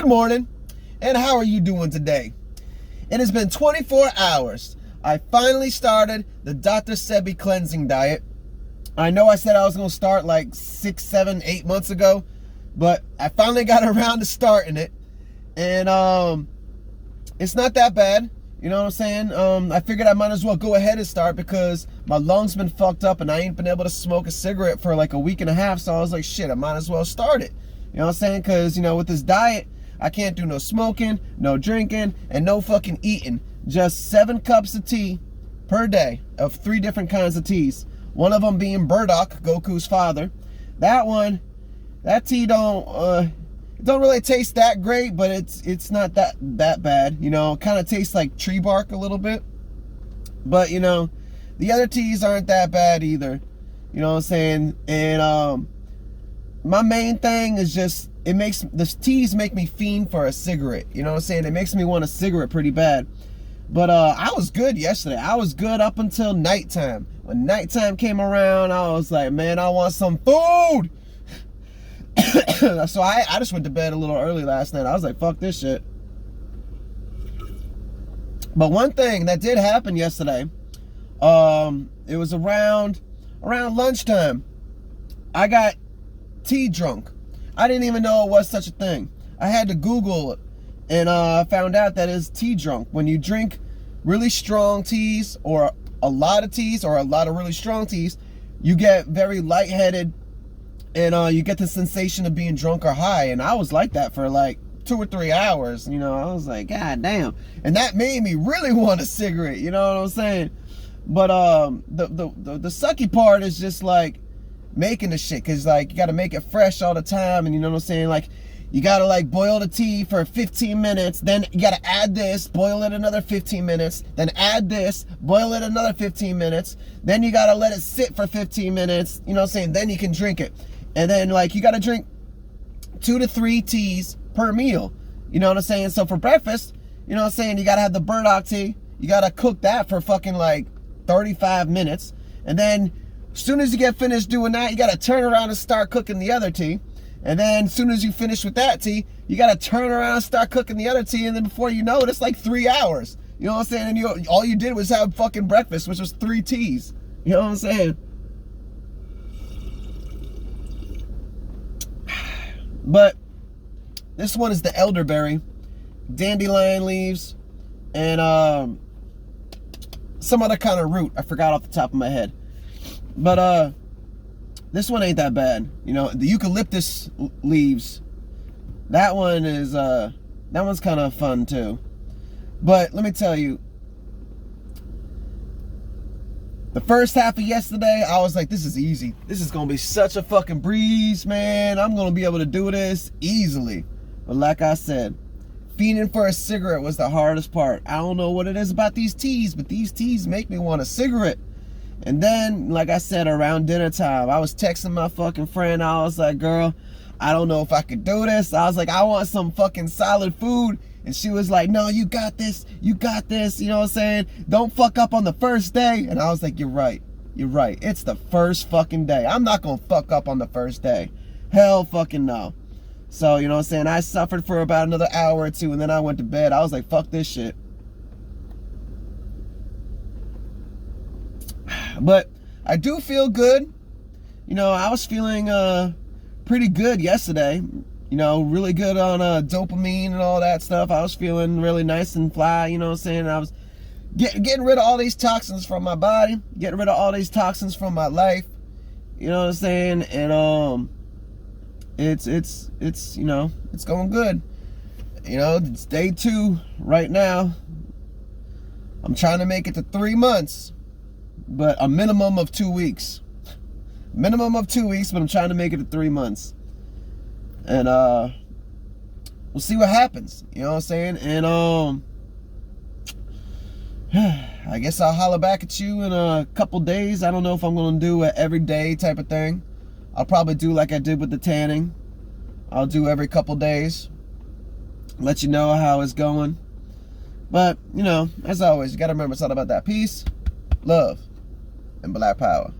Good morning, and how are you doing today? It has been 24 hours. I finally started the Dr. Sebi cleansing diet. I know I said I was going to start like 6, 7, 8 months ago, but I finally got around to starting it. And it's not that bad. You know what I'm saying? I figured I might as well go ahead and start because my lungs been fucked up and I ain't been able to smoke a cigarette for like a week and a half. So I was like, shit, I might as well start it. You know what I'm saying? Because, you know, with this diet, I can't do no smoking, no drinking, and no fucking eating. Just 7 cups of tea per day of 3 different kinds of teas. One of them being burdock, Goku's father. That tea don't really taste that great, but it's not that bad. You know, kind of tastes like tree bark a little bit. But, you know, the other teas aren't that bad either. You know what I'm saying? And my main thing is just, the teas make me fiend for a cigarette. You know what I'm saying? It makes me want a cigarette pretty bad. But I was good yesterday. I was good up until nighttime. When nighttime came around, I was like, man, I want some food. So I just went to bed a little early last night. I was like, fuck this shit. But one thing that did happen yesterday, it was around lunchtime. I got tea drunk. I didn't even know it was such a thing. I had to Google it, and I found out that it's tea drunk. When you drink really strong teas, or a lot of teas, or a lot of really strong teas, you get very lightheaded, and you get the sensation of being drunk or high. And I was like that for like 2 or 3 hours. You know, I was like, God damn. And that made me really want a cigarette. You know what I'm saying? But the sucky part is just like making the shit, because like you got to make it fresh all the time. And you know what I'm saying, like you got to like boil the tea for 15 minutes, then you got to add this, boil it another 15 minutes, then add this, boil it another 15 minutes, then you got to let it sit for 15 minutes, you know what I'm saying, then you can drink it. And then like you got to drink 2 to 3 teas per meal, you know what I'm saying? So for breakfast, you know what I'm saying, you got to have the burdock tea, you got to cook that for fucking like 35 minutes, and then as soon as you get finished doing that, you got to turn around and start cooking the other tea. And then as soon as you finish with that tea, you got to turn around and start cooking the other tea. And then before you know it, it's like 3 hours. You know what I'm saying? And all you did was have fucking breakfast, which was 3 teas. You know what I'm saying? But this one is the elderberry, dandelion leaves, and some other kind of root. I forgot off the top of my head. But this one ain't that bad. You know, the eucalyptus leaves, that one's kind of fun too. But let me tell you, the first half of yesterday, I was like, this is easy. This is gonna be such a fucking breeze, man. I'm gonna be able to do this easily. But like I said, fiending for a cigarette was the hardest part. I don't know what it is about these teas, but these teas make me want a cigarette. And then, like I said, around dinner time, I was texting my fucking friend. I was like, girl, I don't know if I could do this. I was like, I want some fucking solid food. And she was like, no, you got this. You got this. You know what I'm saying? Don't fuck up on the first day. And I was like, you're right. You're right. It's the first fucking day. I'm not going to fuck up on the first day. Hell fucking no. So, you know what I'm saying? I suffered for about another hour or 2, and then I went to bed. I was like, fuck this shit. But I do feel good. You know, I was feeling pretty good yesterday. You know, really good on dopamine and all that stuff. I was feeling really nice and fly, you know what I'm saying? I was getting rid of all these toxins from my body, getting rid of all these toxins from my life. You know what I'm saying? And it's you know, it's going good. You know, it's day 2 right now. I'm trying to make it to 3 months. But a minimum of 2 weeks. Minimum of 2 weeks, but I'm trying to make it to 3 months. And we'll see what happens. You know what I'm saying? And I guess I'll holler back at you in a couple days. I don't know if I'm gonna do an everyday type of thing. I'll probably do like I did with the tanning. I'll do every couple days. Let you know how it's going. But, you know, as always, you gotta remember it's all about that peace, love, and black power.